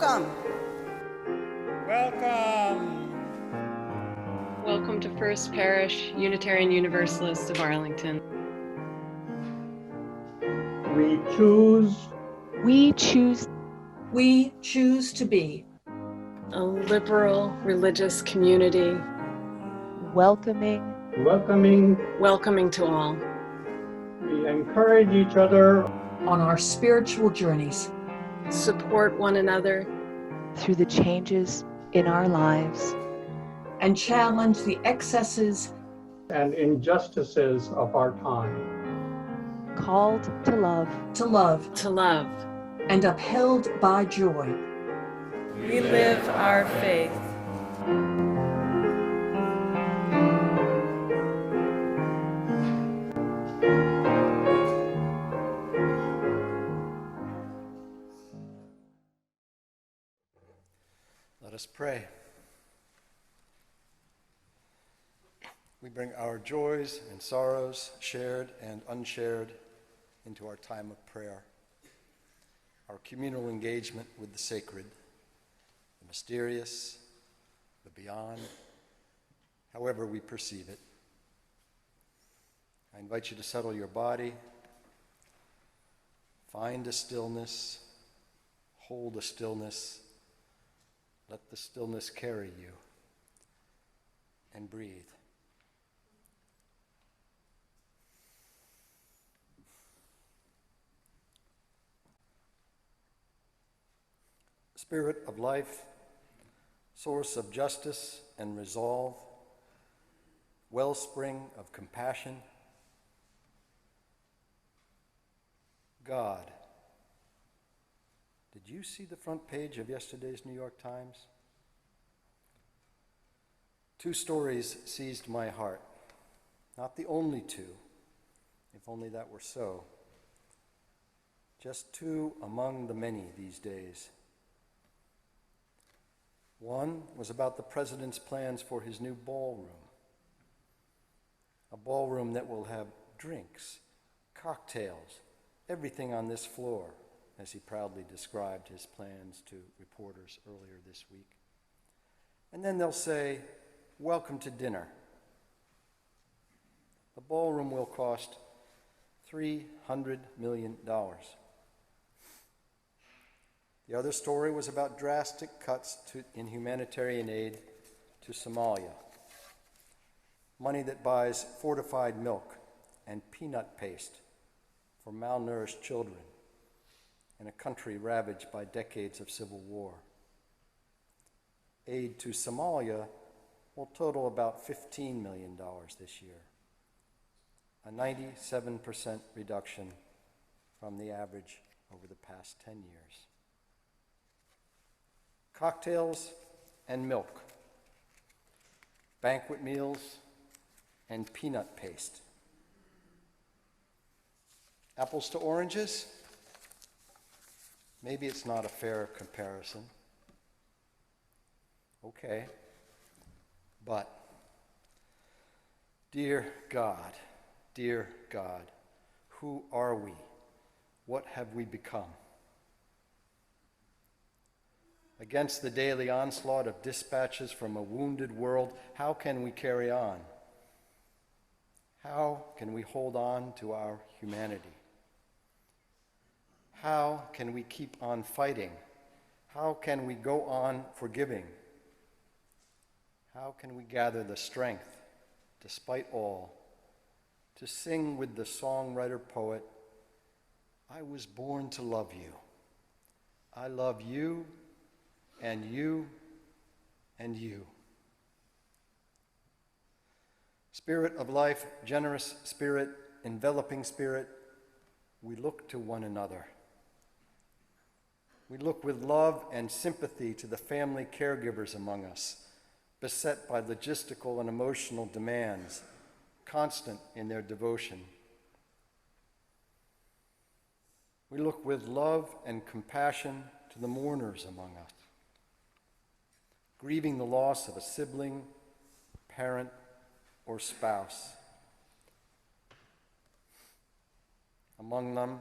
Welcome. Welcome. Welcome to First Parish, Unitarian Universalists of Arlington. We choose. We choose. We choose to be A liberal religious community. Welcoming. Welcoming to all. We encourage each other on our spiritual journeys. Support one another through the changes in our lives. And challenge the excesses and injustices of our time. Called to love. To love. To love. And upheld by joy. We live our faith. Let us pray. We bring our joys and sorrows, shared and unshared, into our time of prayer, our communal engagement with the sacred, the mysterious, the beyond, however we perceive it. I invite you to settle your body, find a stillness, hold a stillness, let the stillness carry you, and breathe. Spirit of life, source of justice and resolve, wellspring of compassion, God. Did you see the front page of yesterday's New York Times? 2 stories seized my heart. Not the only 2, if only that were so. Just 2 among the many these days. One was about the president's plans for his new ballroom. A ballroom that will have drinks, cocktails, everything on this floor, as he proudly described his plans to reporters earlier this week. And then they'll say, "Welcome to dinner." The ballroom will cost $300 million. The other story was about drastic cuts in humanitarian aid to Somalia. Money that buys fortified milk and peanut paste for malnourished children in a country ravaged by decades of civil war. Aid to Somalia will total about $15 million this year, a 97% reduction from the average over the past 10 years. Cocktails and milk, banquet meals and peanut paste. Apples to oranges? Maybe it's not a fair comparison. Okay. But, dear God, who are we? What have we become? Against the daily onslaught of dispatches from a wounded world, how can we carry on? How can we hold on to our humanity? How can we keep on fighting? How can we go on forgiving? How can we gather the strength, despite all, to sing with the songwriter-poet, "I was born to love you. I love you, and you, and you." Spirit of life, generous spirit, enveloping spirit, we look to one another. We look with love and sympathy to the family caregivers among us, beset by logistical and emotional demands, constant in their devotion. We look with love and compassion to the mourners among us, grieving the loss of a sibling, parent, or spouse. Among them,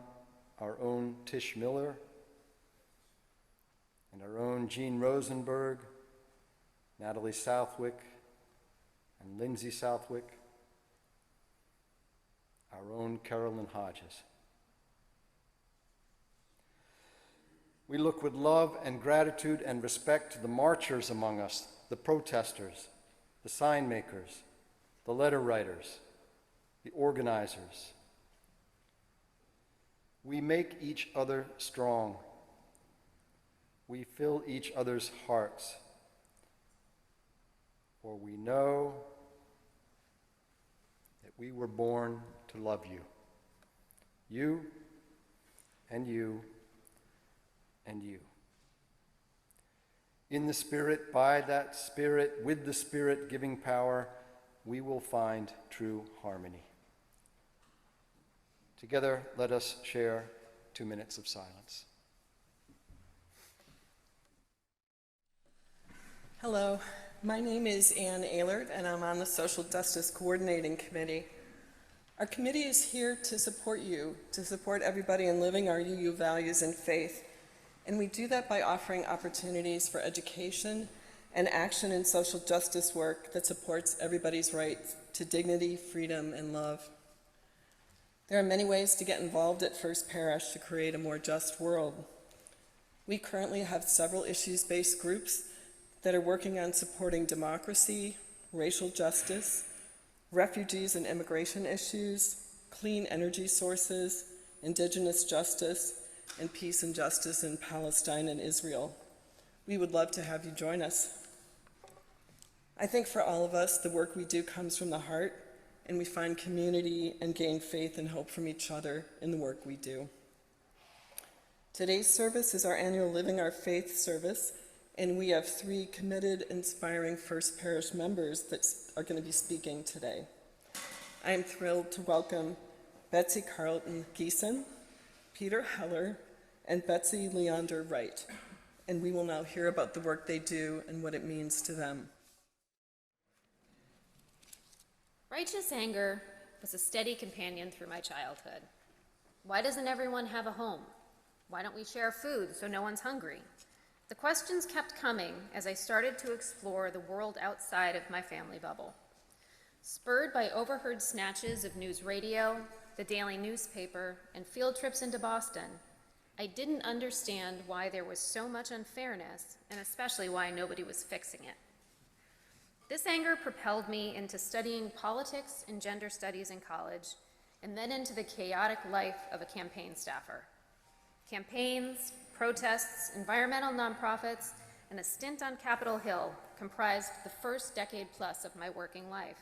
our own Tish Miller, and our own Jean Rosenberg, Natalie Southwick, and Lindsay Southwick, our own Carolyn Hodges. We look with love and gratitude and respect to the marchers among us, the protesters, the sign makers, the letter writers, the organizers. We make each other strong. We fill each other's hearts, for we know that we were born to love you. You and you and you. In the Spirit, by that Spirit, with the Spirit giving power, we will find true harmony. Together, let us share 2 minutes of silence. Hello, my name is Ann Ehlert, and I'm on the Social Justice Coordinating Committee. Our committee is here to support you, to support everybody in living our UU values and faith. And we do that by offering opportunities for education and action in social justice work that supports everybody's right to dignity, freedom, and love. There are many ways to get involved at First Parish to create a more just world. We currently have several issues-based groups that are working on supporting democracy, racial justice, refugees and immigration issues, clean energy sources, indigenous justice, and peace and justice in Palestine and Israel. We would love to have you join us. I think for all of us, the work we do comes from the heart, and we find community and gain faith and hope from each other in the work we do. Today's service is our annual Living Our Faith service, and we have 3 committed, inspiring First Parish members that are going to be speaking today. I am thrilled to welcome Betsy Carlton-Gyson, Peter Heller, and Betsy Leondar-Wright, and we will now hear about the work they do and what it means to them. Righteous anger was a steady companion through my childhood. Why doesn't everyone have a home? Why don't we share food so no one's hungry? The questions kept coming as I started to explore the world outside of my family bubble. Spurred by overheard snatches of news radio, the daily newspaper, and field trips into Boston, I didn't understand why there was so much unfairness, and especially why nobody was fixing it. This anger propelled me into studying politics and gender studies in college, and then into the chaotic life of a campaign staffer. Campaigns, protests, environmental nonprofits, and a stint on Capitol Hill comprised the first decade plus of my working life,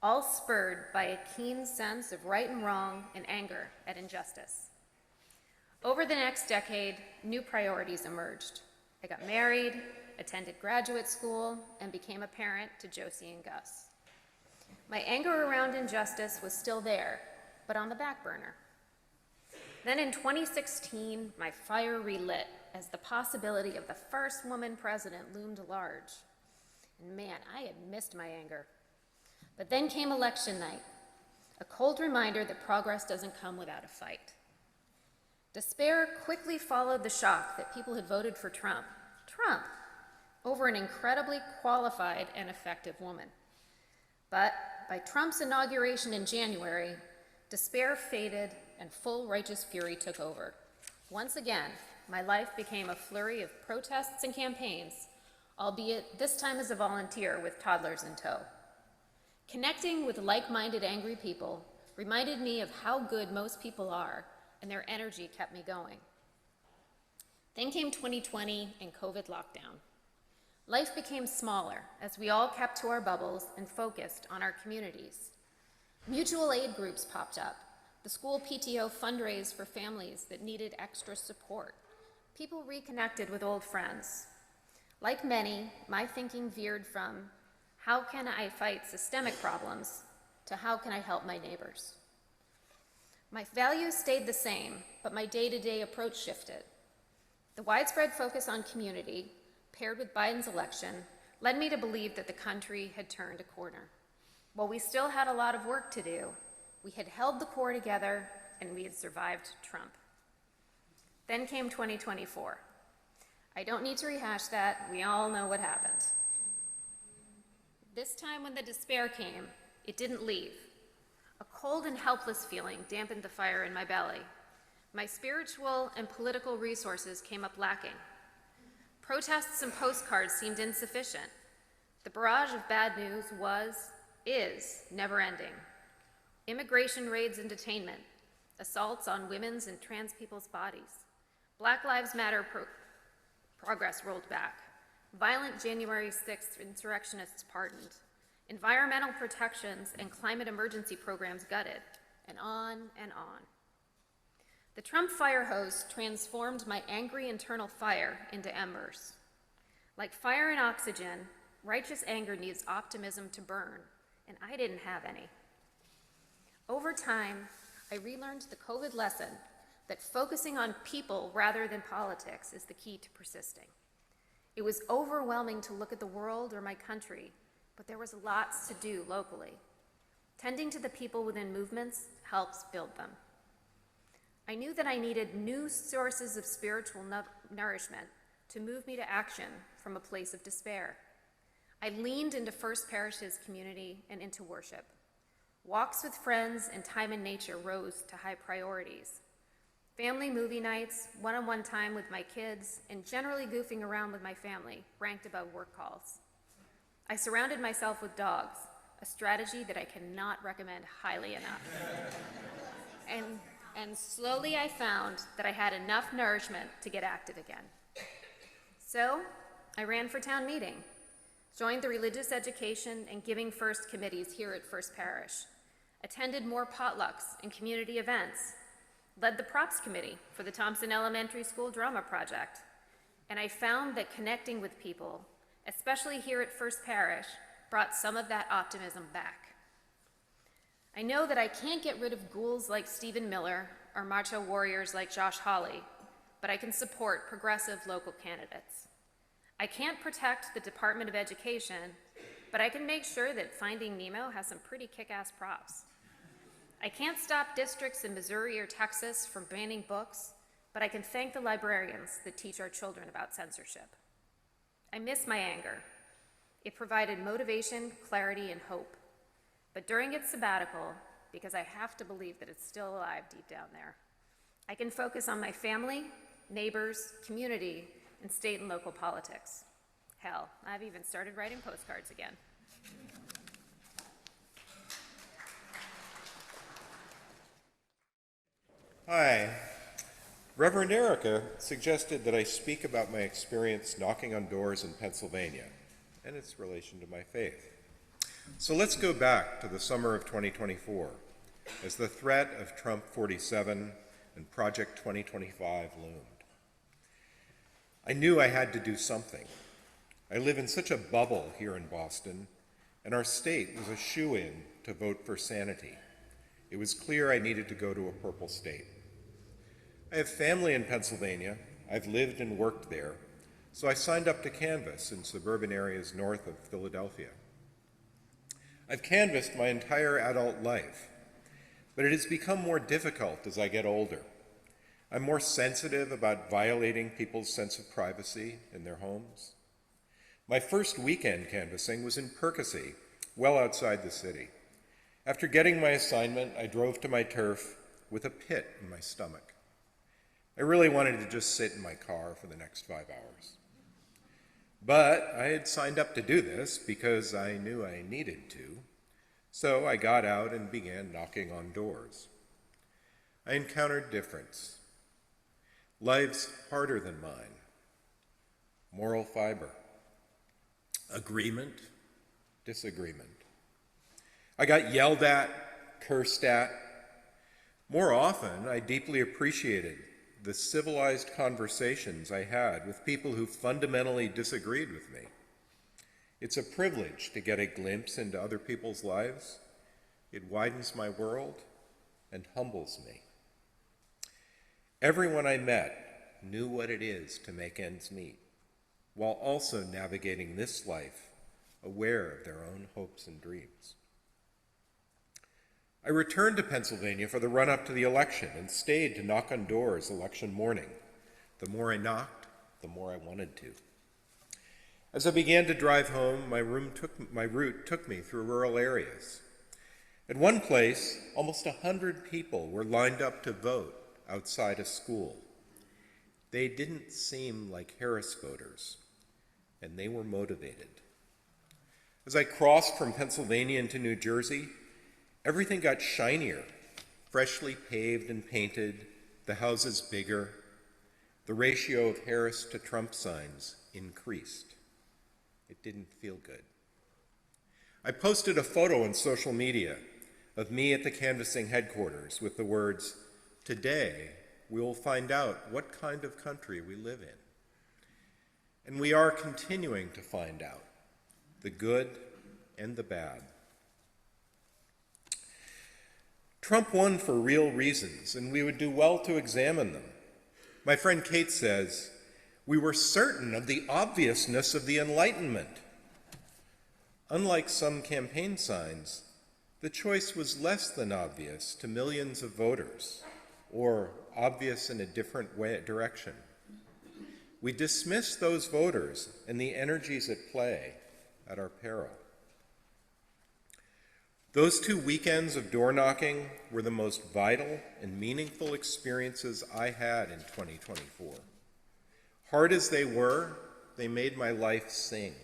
all spurred by a keen sense of right and wrong and anger at injustice. Over the next decade, new priorities emerged. I got married, attended graduate school, and became a parent to Josie and Gus. My anger around injustice was still there, but on the back burner. Then in 2016, my fire relit as the possibility of the first woman president loomed large. And man, I had missed my anger. But then came election night, a cold reminder that progress doesn't come without a fight. Despair quickly followed the shock that people had voted for Trump, over an incredibly qualified and effective woman. But by Trump's inauguration in January, despair faded and full righteous fury took over. Once again, my life became a flurry of protests and campaigns, albeit this time as a volunteer with toddlers in tow. Connecting with like-minded angry people reminded me of how good most people are, and their energy kept me going. Then came 2020 and COVID lockdown. Life became smaller as we all kept to our bubbles and focused on our communities. Mutual aid groups popped up. The school PTO fundraised for families that needed extra support. People reconnected with old friends. Like many, my thinking veered from, how can I fight systemic problems, to how can I help my neighbors? My values stayed the same, but my day-to-day approach shifted. The widespread focus on community, paired with Biden's election, led me to believe that the country had turned a corner. While we still had a lot of work to do, we had held the core together and we had survived Trump. Then came 2024. I don't need to rehash that. We all know what happened. This time when the despair came, it didn't leave. A cold and helpless feeling dampened the fire in my belly. My spiritual and political resources came up lacking. Protests and postcards seemed insufficient. The barrage of bad news is never-ending. Immigration raids and detainment, assaults on women's and trans people's bodies, Black Lives Matter progress rolled back, violent January 6th insurrectionists pardoned, environmental protections and climate emergency programs gutted, and on and on. The Trump fire hose transformed my angry internal fire into embers. Like fire and oxygen, righteous anger needs optimism to burn, and I didn't have any. Over time, I relearned the COVID lesson that focusing on people rather than politics is the key to persisting. It was overwhelming to look at the world or my country, but there was lots to do locally. Tending to the people within movements helps build them. I knew that I needed new sources of spiritual nourishment to move me to action from a place of despair. I leaned into First Parish's community and into worship. Walks with friends and time in nature rose to high priorities. Family movie nights, one-on-one time with my kids, and generally goofing around with my family ranked above work calls. I surrounded myself with dogs, a strategy that I cannot recommend highly enough. And slowly I found that I had enough nourishment to get active again. So I ran for town meeting, joined the religious education and giving first committees here at First Parish, attended more potlucks and community events, led the props committee for the Thompson Elementary School drama project, and I found that connecting with people, especially here at First Parish, brought some of that optimism back. I know that I can't get rid of ghouls like Stephen Miller or macho warriors like Josh Hawley, but I can support progressive local candidates. I can't protect the Department of Education, but I can make sure that Finding Nemo has some pretty kick-ass props. I can't stop districts in Missouri or Texas from banning books, but I can thank the librarians that teach our children about censorship. I miss my anger. It provided motivation, clarity, and hope. But during its sabbatical, because I have to believe that it's still alive deep down there, I can focus on my family, neighbors, community, and state and local politics. Hell, I've even started writing postcards again. Hi. Reverend Erica suggested that I speak about my experience knocking on doors in Pennsylvania and its relation to my faith. So let's go back to the summer of 2024 as the threat of Trump 47 and Project 2025 loomed. I knew I had to do something. I live in such a bubble here in Boston, and our state was a shoo-in to vote for sanity. It was clear I needed to go to a purple state. I have family in Pennsylvania. I've lived and worked there, so I signed up to canvass in suburban areas north of Philadelphia. I've canvassed my entire adult life, but it has become more difficult as I get older. I'm more sensitive about violating people's sense of privacy in their homes. My first weekend canvassing was in Percy, well outside the city. After getting my assignment, I drove to my turf with a pit in my stomach. I really wanted to just sit in my car for the next 5 hours. But I had signed up to do this because I knew I needed to, so I got out and began knocking on doors. I encountered difference, lives harder than mine, moral fiber, agreement, disagreement. I got yelled at, cursed at. More often, I deeply appreciated the civilized conversations I had with people who fundamentally disagreed with me. It's a privilege to get a glimpse into other people's lives. It widens my world and humbles me. Everyone I met knew what it is to make ends meet, while also navigating this life, aware of their own hopes and dreams. I returned to Pennsylvania for the run-up to the election and stayed to knock on doors election morning. The more I knocked, the more I wanted to. As I began to drive home, my route took me through rural areas. At one place, almost 100 people were lined up to vote outside a school. They didn't seem like Harris voters, and they were motivated. As I crossed from Pennsylvania into New Jersey, everything got shinier, freshly paved and painted, the houses bigger. The ratio of Harris to Trump signs increased. It didn't feel good. I posted a photo on social media of me at the canvassing headquarters with the words, "Today, we will find out what kind of country we live in." And we are continuing to find out the good and the bad. Trump won for real reasons, and we would do well to examine them. My friend Kate says, "We were certain of the obviousness of the Enlightenment." Unlike some campaign signs, the choice was less than obvious to millions of voters, or obvious in a different direction. We dismiss those voters and the energies at play at our peril. Those 2 weekends of door knocking were the most vital and meaningful experiences I had in 2024. Hard as they were, they made my life sing.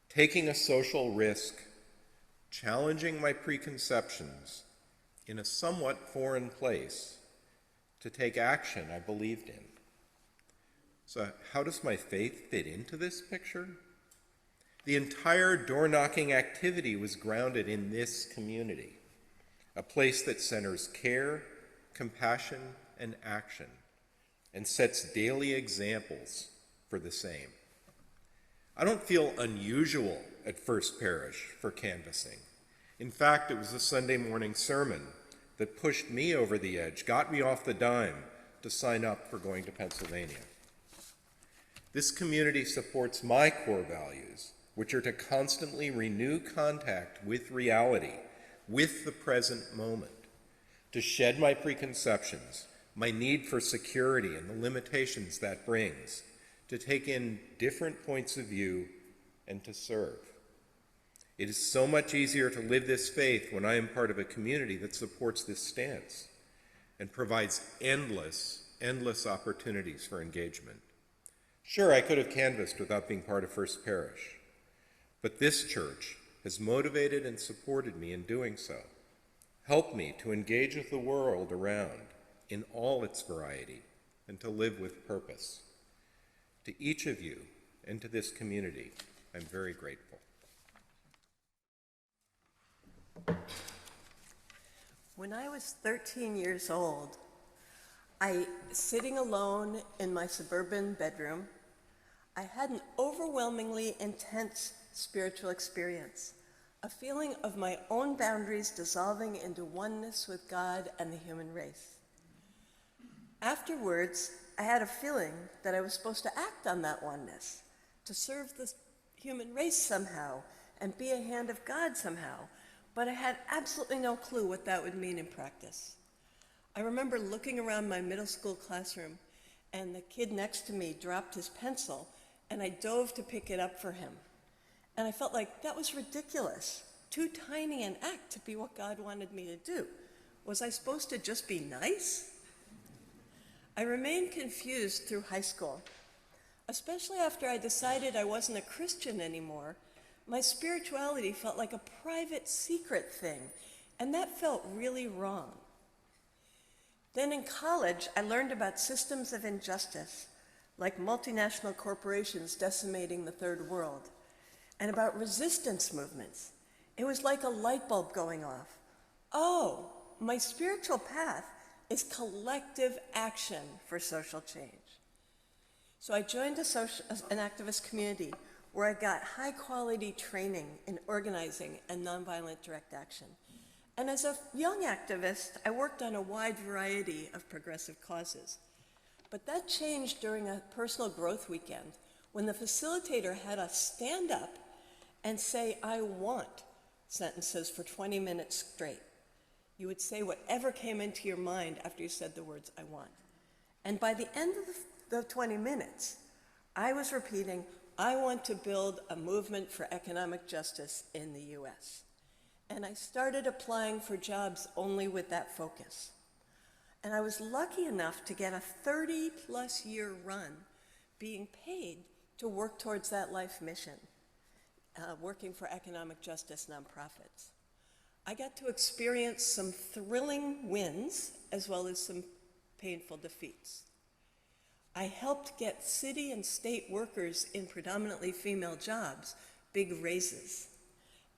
Taking a social risk, challenging my preconceptions in a somewhat foreign place to take action I believed in. So how does my faith fit into this picture? The entire door-knocking activity was grounded in this community, a place that centers care, compassion, and action, and sets daily examples for the same. I don't feel unusual at First Parish for canvassing. In fact, it was a Sunday morning sermon that pushed me over the edge, got me off the dime to sign up for going to Pennsylvania. This community supports my core values, which are to constantly renew contact with reality, with the present moment, to shed my preconceptions, my need for security and the limitations that brings, to take in different points of view, and to serve. It is so much easier to live this faith when I am part of a community that supports this stance and provides endless opportunities for engagement. Sure, I could have canvassed without being part of First Parish, but this church has motivated and supported me in doing so, helped me to engage with the world around in all its variety and to live with purpose. To each of you and to this community, I'm very grateful. When I was 13 years old, sitting alone in my suburban bedroom, I had an overwhelmingly intense spiritual experience, a feeling of my own boundaries dissolving into oneness with God and the human race. Afterwards, I had a feeling that I was supposed to act on that oneness, to serve the human race somehow and be a hand of God somehow, but I had absolutely no clue what that would mean in practice. I remember looking around my middle school classroom, and the kid next to me dropped his pencil, and I dove to pick it up for him. And I felt like that was ridiculous, too tiny an act to be what God wanted me to do. Was I supposed to just be nice? I remained confused through high school, especially after I decided I wasn't a Christian anymore. My spirituality felt like a private, secret thing, and that felt really wrong. Then in college, I learned about systems of injustice, like multinational corporations decimating the third world, and about resistance movements. It was like a light bulb going off. Oh, my spiritual path is collective action for social change. So I joined an activist community where I got high-quality training in organizing and nonviolent direct action. And as a young activist, I worked on a wide variety of progressive causes. But that changed during a personal growth weekend when the facilitator had us stand up and say, "I want" sentences for 20 minutes straight. You would say whatever came into your mind after you said the words, "I want." And by the end of the 20 minutes, I was repeating, I want to build a movement for economic justice in the US. And I started applying for jobs only with that focus. And I was lucky enough to get a 30-plus year run being paid to work towards that life mission, working for economic justice nonprofits. I got to experience some thrilling wins as well as some painful defeats. I helped get city and state workers in predominantly female jobs big raises.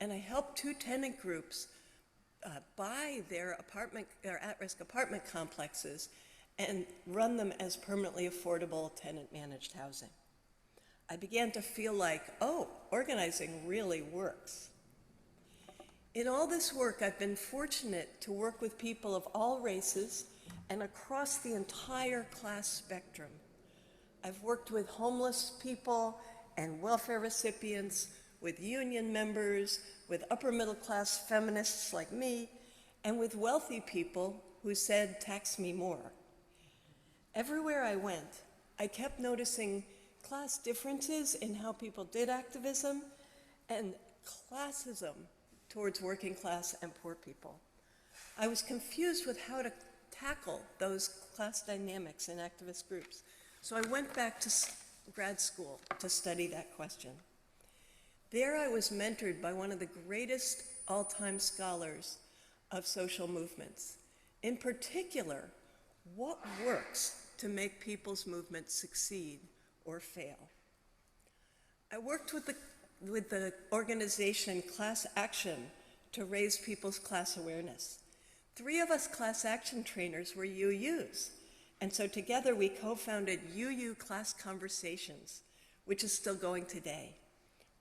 And I helped 2 tenant groups buy their at-risk apartment complexes and run them as permanently affordable tenant-managed housing. I began to feel like, oh, organizing really works. In all this work, I've been fortunate to work with people of all races and across the entire class spectrum. I've worked with homeless people and welfare recipients, with union members, with upper middle class feminists like me, and with wealthy people who said, tax me more. Everywhere I went, I kept noticing class differences in how people did activism and classism towards working class and poor people. I was confused with how to tackle those class dynamics in activist groups. So I went back to grad school to study that question. There I was mentored by one of the greatest all-time scholars of social movements. In particular, what works to make people's movements succeed or fail? I worked with the organization Class Action to raise people's class awareness. 3 of us class action trainers were UUs, and so together we co-founded UU Class Conversations, which is still going today.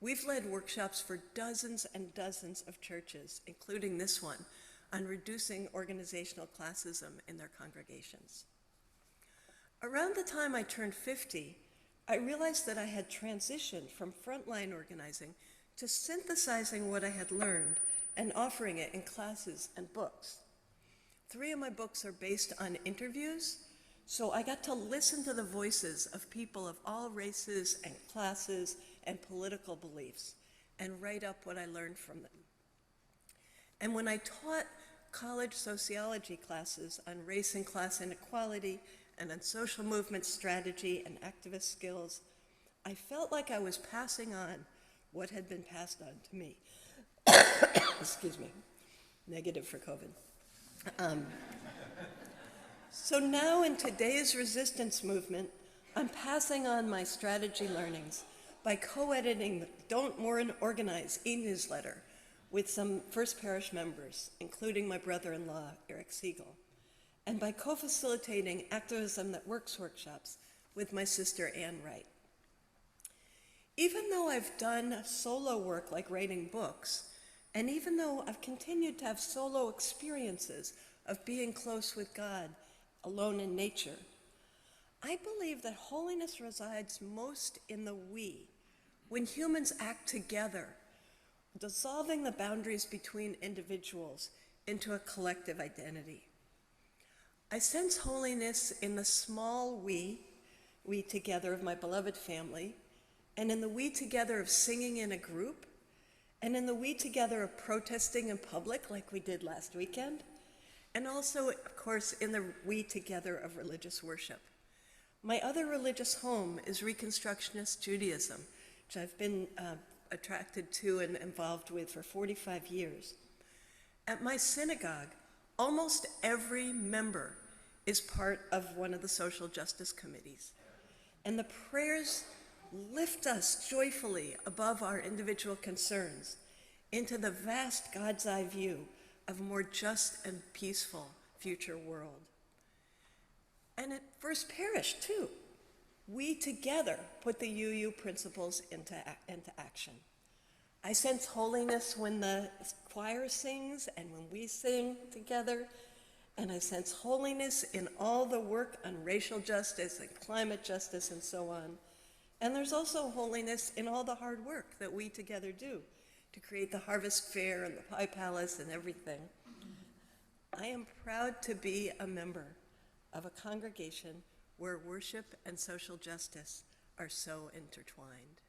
We've led workshops for dozens and dozens of churches, including this one, on reducing organizational classism in their congregations. Around the time I turned 50, I realized that I had transitioned from frontline organizing to synthesizing what I had learned and offering it in classes and books. 3 of my books are based on interviews, so I got to listen to the voices of people of all races and classes and political beliefs and write up what I learned from them. And when I taught college sociology classes on race and class inequality and on social movement strategy and activist skills, I felt like I was passing on what had been passed on to me. Excuse me, negative for COVID. So now in today's resistance movement, I'm passing on my strategy learnings by co-editing the Don't Organize e-newsletter with some First Parish members, including my brother-in-law, Eric Siegel, and by co-facilitating Activism That Works workshops with my sister, Ann Wright. Even though I've done solo work like writing books, and even though I've continued to have solo experiences of being close with God, alone in nature, I believe that holiness resides most in the we, when humans act together, dissolving the boundaries between individuals into a collective identity. I sense holiness in the small we together of my beloved family, and in the we together of singing in a group, and in the we together of protesting in public like we did last weekend, and also, of course, in the we together of religious worship. My other religious home is Reconstructionist Judaism, which I've been attracted to and involved with for 45 years. At my synagogue, almost every member is part of one of the social justice committees. And the prayers lift us joyfully above our individual concerns into the vast God's eye view of a more just and peaceful future world. And at First Parish, too, we together put the UU principles into action. I sense holiness when the choir sings and when we sing together, and I sense holiness in all the work on racial justice and climate justice and so on. And there's also holiness in all the hard work that we together do to create the Harvest Fair and the Pie Palace and everything. I am proud to be a member of a congregation where worship and social justice are so intertwined.